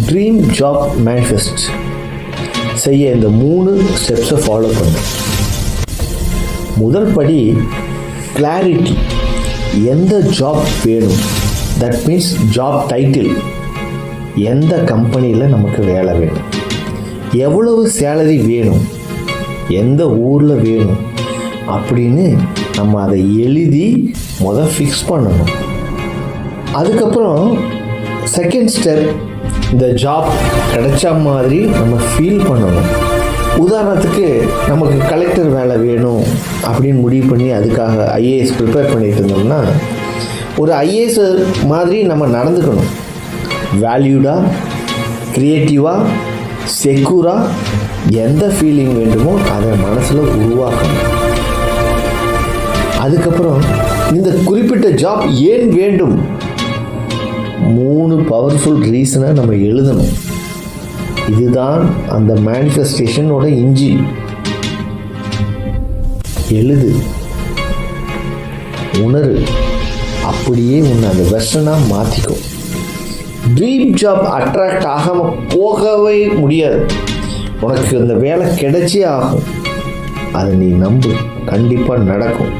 Dream job manifest செய்ய இந்த 3 ஸ்டெப்ஸை follow பண்ணு. முதல் படி கிளாரிட்டி. எந்த ஜாப் வேணும்? That means job title. எந்த கம்பெனியில் நமக்கு வேலை வேணும், எவ்வளவு சேலரி வேணும், எந்த ஊரில் வேணும் அப்படின்னு நம்ம அதை எழுதி ஃபிக்ஸ் பண்ணணும். அதுக்கப்புறம் செகண்ட் ஸ்டெப், இந்த ஜாப் கிடைச்ச மாதிரி நம்ம ஃபீல் பண்ணணும். உதாரணத்துக்கு நமக்கு கலெக்டர் வேலை வேணும் அப்படின்னு முடிவு பண்ணி அதுக்காக ஐஏஎஸ் ப்ரிப்பேர் பண்ணிட்டு இருந்தோம்னா ஒரு ஐஏஎஸ் மாதிரி நம்ம நடந்துக்கணும். வேல்யூடாக, க்ரியேட்டிவாக, செக்யூராக எந்த ஃபீலிங் வேண்டுமோ அதை மனசில் உருவாக்கணும். அதுக்கப்புறம் இந்த குறிப்பிட்ட ஜாப் ஏன் வேண்டும் 3 பவர்ஃபுல் ரீசனை நம்ம எழுதணும். இதுதான் அந்த மேனிஃபெஸ்டேஷனோட இன்ஜின். எழுது, உணரு, அப்படியே உன்னை அந்த வெர்ஷனாக மாற்றிக்கும். ட்ரீம் ஜாப் அட்ராக்ட் ஆகாமல் போகவே முடியாது. உனக்கு அந்த வேலை கிடைச்சே ஆகும். அதை நீ நம்பு, கண்டிப்பாக நடக்கும்.